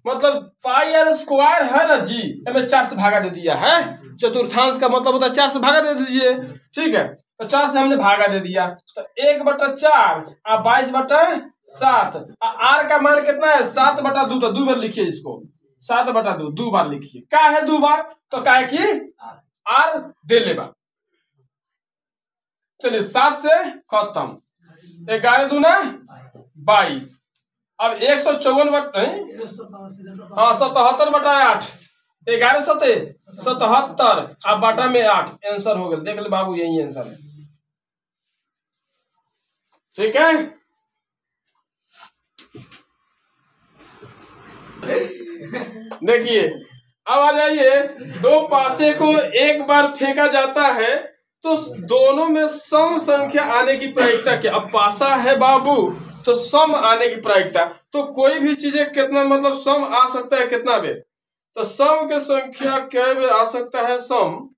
A: मतलब πr² है ना जी, हमें 4 से भागा दे दिया है। चतुर्थांश का मतलब होता है 4 से भागा दे दीजिए। ठीक है, तो 4 से हमने भागा दे दिया, तो 1/4 और 22/7 r का मान कितना है 7/2। तो 2 बार लिखिए इसको, 7/2 2 बार लिखिए। क्या है 2 बार, तो क्या है कि r दे लेबा। चलिए 7 से खत्म, 11 दूना 22। अब 77/8, 11 7 77 अब बाटा में 8 आंसर हो गया। देख ले बाबू, यही आंसर है। ठीक है, देखिए अब आ जाइए। दो पासे को एक बार फेंका जाता है तो दोनों में सम संख्या आने की प्रायिकता क्या। अब पासा है बाबू तो सम आने की प्रायिकता, तो कोई भी चीजें कितना मतलब सम आ सकता है कितना बेर, तो सम के संख्या क्या बेर आ सकता है सम।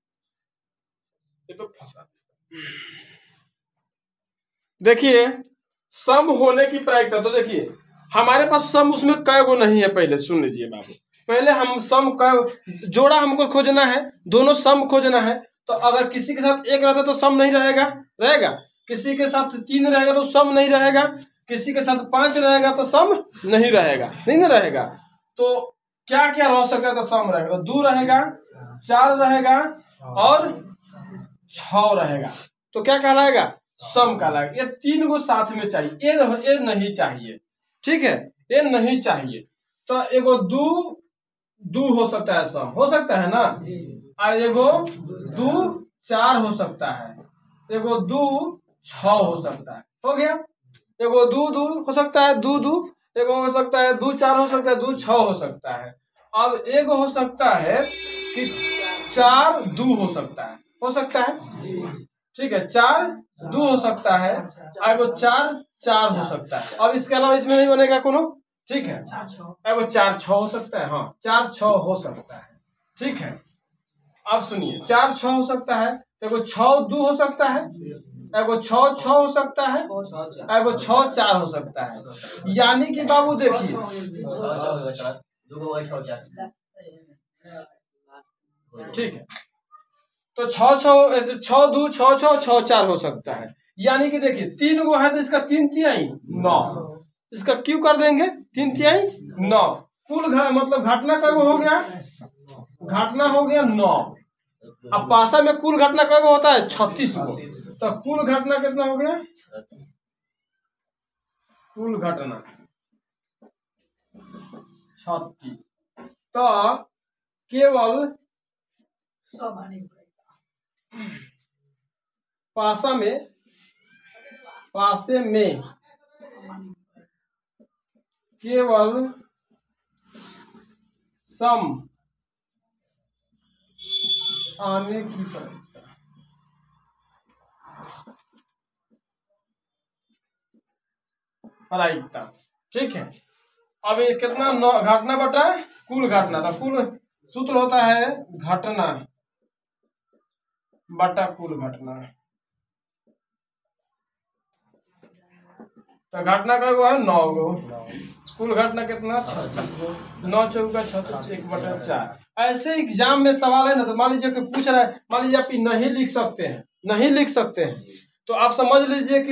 A: तो फंसा, देखिए सम होने की प्रायिकता। तो देखिए हमारे पास सम उसमें कै गो नहीं है। पहले सुन लीजिए बाबू, पहले हम सम का जोड़ा हमको खोजना है, दोनों सम खोजना है। तो अगर किसी के साथ 1 रहता तो सम नहीं रहेगा, किसी के साथ 3 रहेगा तो सम नहीं रहेगा, किसी के साथ 5 रहेगा तो सम नहीं रहेगा, नहीं रहेगा। तो क्या क्या हो सकता है तो सम रहेगा, तो 2 रहेगा, 4 रहेगा और 6 रहेगा। तो क्या कहलाएगा, सम कहलाएगा। ये 3 गो साथ में चाहिए, ये नहीं चाहिए। ठीक है, ये नहीं चाहिए। तो एगो 2 हो सकता है, सम हो सकता है ना, और एगो 2 4 हो सकता है, एगो 2 6 हो सकता है। हो गया, एगो 2 हो सकता है, 2 एगो हो सकता है 2 4 हो सकता है, 2 6 हो सकता है। अब एगो हो सकता है कि 4 2 हो सकता है, ठीक है, 4 2 हो सकता है, एगो 4 4 हो सकता है। अब इसके अलावा इसमें नहीं बनेगा कोनो। ठीक है, एगो 4 6 हो सकता है, हाँ 4 6 हो सकता है। ठीक है, अब सुनिए 4 6 हो सकता है, एगो 6 2 हो सकता है, एगो 6 6 हो सकता है, एगो 6 4 हो सकता है। यानी कि बाबू देखिए, ठीक है, तो 6 2 6 6 6 4 हो सकता है। यानी कि देखिए 3 गो है तो इसका 3 तिहाई 9, इसका क्यों कर देंगे 3 तिहाई 9। कुल मतलब घटना कब हो गया, घटना हो गया 9। अब पासा में कुल घटना कब होता है 36 गो, तो कुल घटना कितना हो गया, कुल घटना 36। तो केवल पासे में केवल सम आने की प्रायिकता। ठीक है, अब ये कितना घटना बटा कुल घटना, तो कुल सूत्र होता है घटना बटा कुल घटना। तो घटना का वो है 9 गो, कुल घटना कितना 36 गो, 9 चौका 36 1/4। ऐसे एग्जाम में सवाल है ना, तो मान लीजिए कि पूछ रहा है, मान लीजिए आप नहीं लिख सकते हैं, तो आप समझ लीजिए कि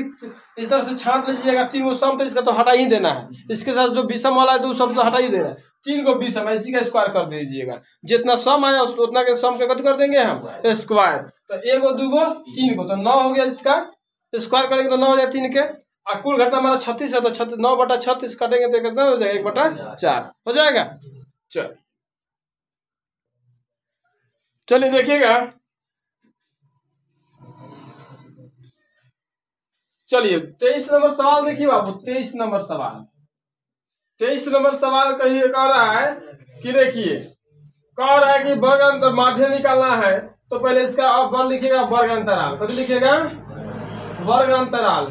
A: इस तरह से छांट लीजिएगा। 3 गो सम तो इसका तो हटा ही देना है, इसके साथ जो विषम वाला है तो सब तो हटा ही देना है। 3 गो विषम है, इसी का स्क्वायर कर दीजिएगा, जितना सम आया उतना के सम के कट कर देंगे हम स्क्वायर। तो 1 गो 2 गो 3 गो तो 9 हो गया, इसका स्क्वायर करेंगे तो 9 हो जाए 3 के। और कुल घटना हमारा 36 है, तो 36 9/36 काटेंगे तो कितना हो जाएगा 1/4 हो जाएगा। चलिए देखिएगा, चलिए 23 नंबर सवाल देखिए बाबू, 23 नंबर सवाल, 23 नंबर सवाल कहिए कह रहा है कि देखिए कह रहा है कि वर्ग अंतर माध्य निकालना है, तो पहले इसका आप वर्ग लिखिएगा, वर्ग अंतराल कभी लिखिएगा, वर्ग अंतराल,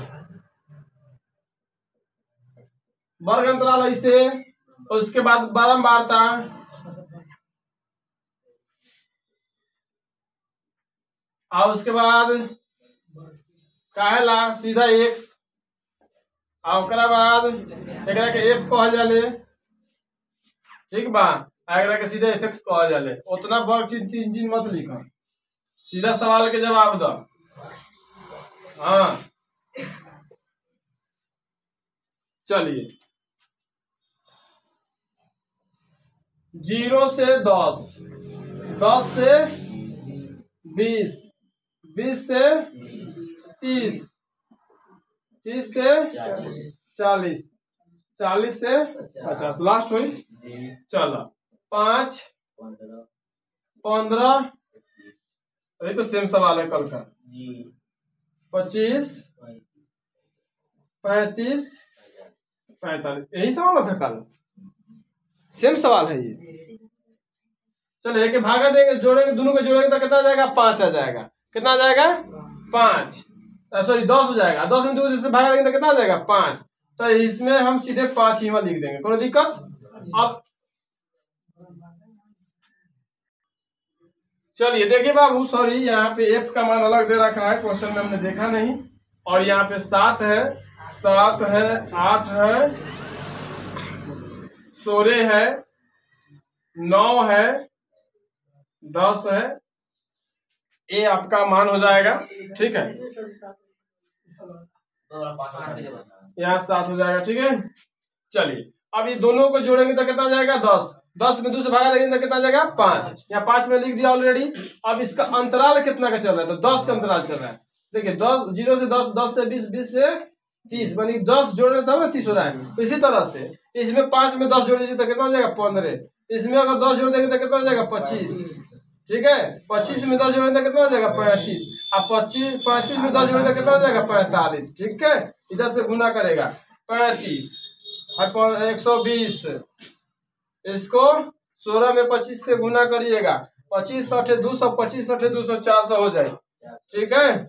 A: वर्ग अंतराल ऐसे, और उसके बाद बारंबारता, और उसके बाद काहेला सीधा एक्स, और ओकरा बाद एकरा के एफ कहल जाले, ठीक बा, एकरा के सीधे एफ एक्स कहल जाले। उतना वर्ग चिन्ह मत लिखो, सीधा सवाल के जवाब दो। हाँ चलिए 0 से 10, 10 से 20, 20 से 30, 30 से 40, 40 से 50, लास्ट हुई। चलो 5, 15, अभी तो सेम सवाल है कल का, 25, 35, 45, यही सवाल था कल, सेम सवाल है ये। चलो एक भागा देंगे, जोड़ेंगे, दोनों को जोड़ेंगे तो कितना आ जाएगा, 5 आ जाएगा। कितना आ जाएगा, 5, सॉरी 10 हो जाएगा। 10 में 2 से भागा देंगे तो कितना आ जाएगा, 5। तो इसमें हम सीधे 5 ही में लिख देंगे, कोई दिक्कत। अब चलिए देखिए बाबू, सॉरी यहाँ पे एफ का मान अलग दे रखा है, क्वेश्चन में हमने देखा नहीं, और यहाँ पे 7 है, 7 है, 8 है, 16 है, 9 है, 10 है, ये आपका मान हो जाएगा, ठीक है। यहाँ 7 हो जाएगा, ठीक है। चलिए अब ये दोनों को जोड़ेंगे तो कितना जाएगा, 10। 10 में 2 से भागा देंगे तो कितना जाएगा, 5। यहाँ 5 में लिख दिया ऑलरेडी। अब इसका अंतराल कितना का चल रहा है, तो 10 का अंतराल चल रहा है। देखिए 10, 0 से 10, 10 से 20, 20 से 30, बनी 10 जोड़ने तब ना 30 हो रहा है। इसी तरह से इसमें 5 में 10 जोड़ दीजिए तो कितना हो जाएगा, 15। इसमें अगर 10 जोड़ देंगे तो कितना हो जाएगा, 25, ठीक है। 25 में 10 जोड़ेंगे तो कितना हो जाएगा, 35। अब 35 में 10 जोड़ेंगे तो कितना हो जाएगा, 45, ठीक है। इधर से गुना करेगा, 35 और 120, इसको 16 में 25 से गुना करिएगा, 25 8 200, 25 8 200, 400 हो जाए, ठीक है,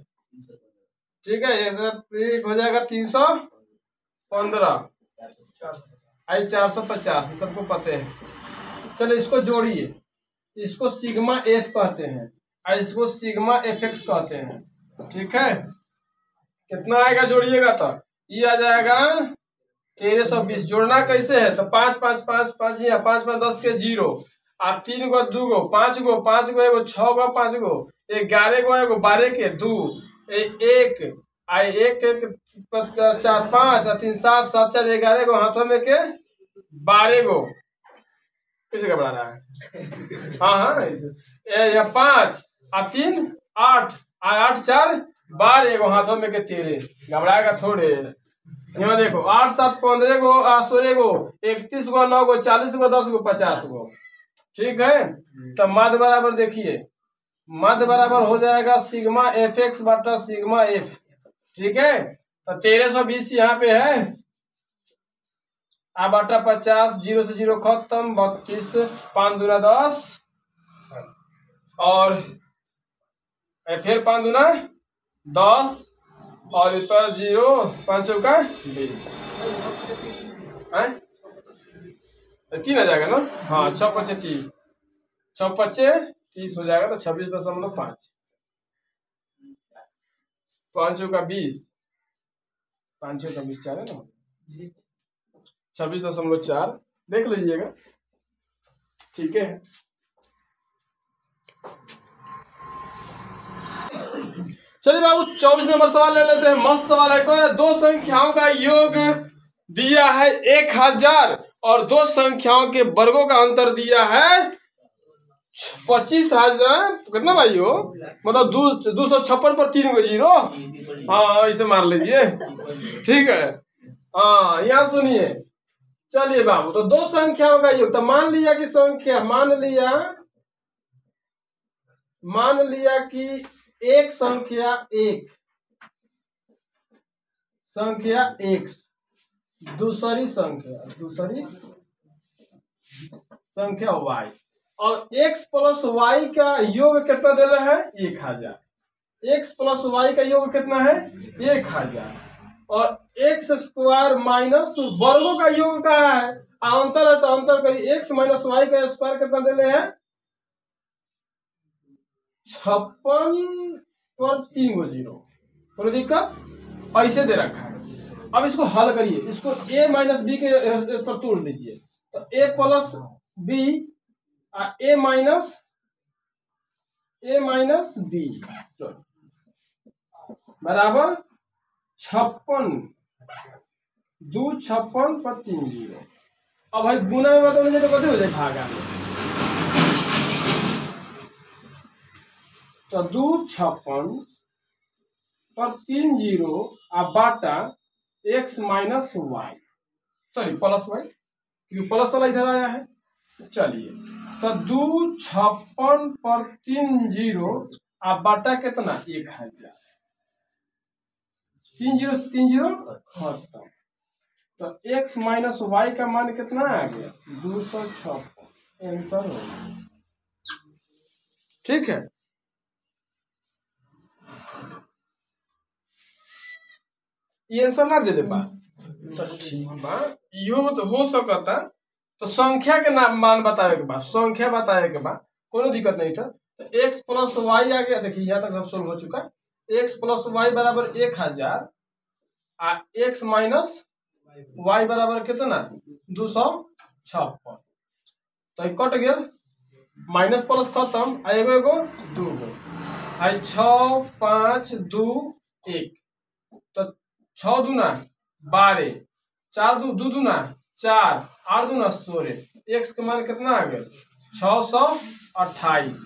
A: ठीक है। एक हो जाएगा 315, आई 450, सबको पते हैं। चलो इसको जोड़िए, इसको सिग्मा एफ कहते हैं और इसको सिग्मा एफ एक्स कहते हैं, ठीक है। कितना आएगा जोड़िएगा तो ये आ जाएगा 1320। जोड़ना कैसे है, तो 5 5 5 5 यहाँ 5 5 10 के 0, आप 3 गो 2 गो 5 गो 5 गो एगो 6 गो 5 गो 11 गो एगो 12 के 2 1 आई 1 1 4 5 3 7 7 4 11 गो हाथों में के 12 गो, किसे घबरा रहा है। हाँ हाँ या 5 और 3 8 8 4 12 गो हाथों में के 13, घबराएगा थोड़े। यहाँ देखो 8 7 15 गो 16 गो 31 गो 9 गो 40 गो 10 गो 50 गो, ठीक है। तो मध्य बराबर देखिए, मध्य बराबर हो जाएगा सिग्मा एफ एक्स बटा सिग्मा एफ, ठीक है। तो 1320 यहाँ पे है, आ बटा 50, 0 से 0 खत्म, 32 5 दूना 10 और फिर 5 दूना 10 और इतर 0 5 चौका 20, 3 आ जाएगा ना। हाँ 6 5 30, 6 5 30 हो जाएगा, तो 26.5, 5 चौका 20, 5 चौका 20 4 है ना, 26.4 देख लीजिएगा, ठीक है। चलिए बाबू 24 नंबर सवाल ले लेते हैं, मस्त सवाल है। दो संख्याओं का योग दिया है 1000 और दो संख्याओं के वर्गों का अंतर दिया है 25,000, कितना भाई हो, मतलब 256 पर 3 गो 0। हाँ इसे मार लीजिए, ठीक है। हाँ यहाँ सुनिए, चलिए बाबू, तो दो संख्याओं का योग, तो मान लिया कि संख्या, मान लिया कि एक संख्या 1 संख्या x, दूसरी संख्या y, और x प्लस y का योग कितना देना है 1000। x प्लस y का योग कितना है 1000, और x स्क्वायर माइनस वर्गों का योग क्या है, अंतर है तो अंतर करिए, x माइनस y का स्क्वायर कितना देने हैं 56 पर 3 गो जीरो, कोई दिक्कत, ऐसे दे रखा है। अब इसको हल करिए, इसको a माइनस बी के पर तोड़ लीजिए, तो a plus b a minus b बराबर 56, 2 56 पर 3 जीरो। अब भाई गुना में मतलब मुझे तो कथी हो जाए भागा में, तो 2 56 पर 3 जीरो आ बाटा x minus y, sorry plus y, क्योंकि प्लस वाला इधर आया है। चलिए, तो 2 56 पर 3 जीरो आ बाटा कितना 1000, 3 जीरो खत्म, तो x माइनस वाई का मान कितना आ गया 256, आंसर हो गया। ठीक है, ये आंसर ना दे दे बा तो ठीक बा, योग तो हो सकता, तो संख्या के नाम मान बताए के बाद, संख्या बताए के बाद कोनो दिक्कत नहीं था। तो x प्लस वाई आ गया, देखिए यहाँ तक सब सोल्व हो चुका, x प्लस वाई बराबर 1000 आ x माइनस वाई बराबर कितना 256, तो कट गया, माइनस प्लस खत्म, आ एगो एगो दू गो, 6 5 2 1, तो 6 दूना 12, 4 दू दूना 4, 8 दूना 16, x का मान कितना आ गया 628।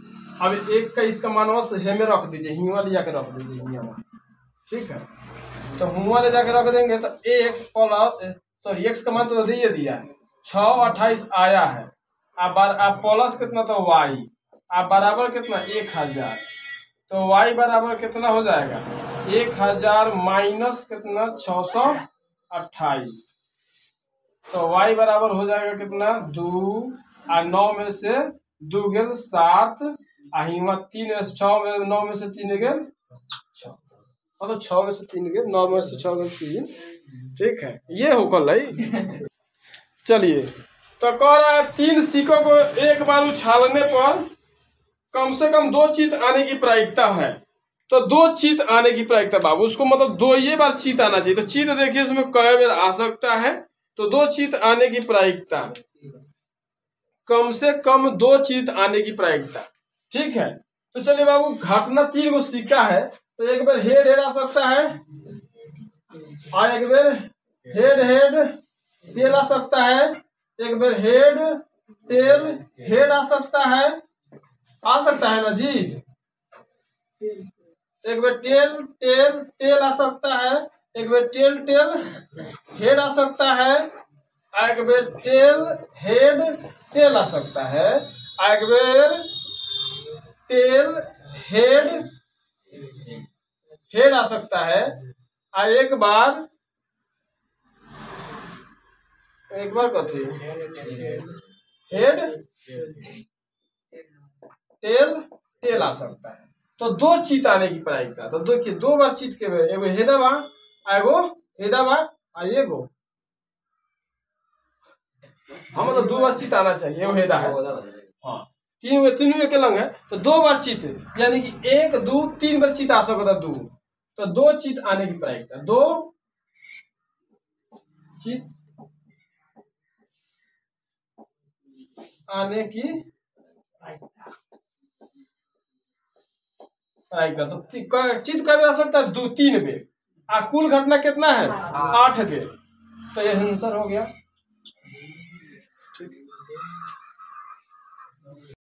A: अब एक का इसका मान हे में रख दीजिए, हिवा ले जाकर रख दीजिए हिवा, ठीक है, तो हुआ ले जाकर रख देंगे, तो x प्लस सॉरी x का मान तो दे दिया है 628 आया है, अब प्लस कितना तो y, अब बराबर कितना 1000, तो y बराबर कितना हो जाएगा 1000 माइनस कितना 628, तो y बराबर हो जाएगा कितना 2, आ 9 में से 2 गेल 7, आ हिवा 3 6 9 में से 3 गेल 6, मतलब 6 में से 3 गेल 9 में से 6 गेल 3, ठीक है, ये हो कल है। चलिए, तो कह रहा है 3 सिक्कों को एक बार उछालने पर कम से कम 2 चीत आने की प्रायिकता है, तो 2 चीत आने की प्रायिकता बाबू, उसको मतलब 2 ये बार चीत आना चाहिए, तो चीत देखिए उसमें कई बार आ सकता है, तो 2 चीत आने की प्रायिकता, कम से कम 2 चीत आने की प्रायिकता, ठीक है। तो चलिए बाबू, घटना 3 गो सिक्का है, तो एक बार हेड हेड आ सकता है, और एक बार हेड हेड टेल आ सकता है, एक बार हेड टेल हेड आ सकता है ना जी, एक बार टेल टेल टेल आ सकता है, एक बार टेल टेल हेड आ सकता है, एक बार टेल हेड टेल आ सकता है, एक बार टेल हेड हेड आ सकता है, एक बार कथी हेड टेल टेल आ सकता है, तो 2 चीत आने की प्रायिकता, तो देखिए 2 बार चीत के एगो हेदाबा एगो हेदाबा आ एगो, हम मतलब 2 बार चीत आना चाहिए, एगो हेदा है, हाँ, तीनों के लंग है, तो 2 बार चीत, यानी कि 1 2 3 बार चीत आ सकता 2, तो 2 चीत आने की प्रायिकता, 2 चीत आने की प्रायिकता, तो चित कब आ सकता है 2 3 बेर, कुल घटना कितना है 8 बेर, तो ये आंसर हो गया।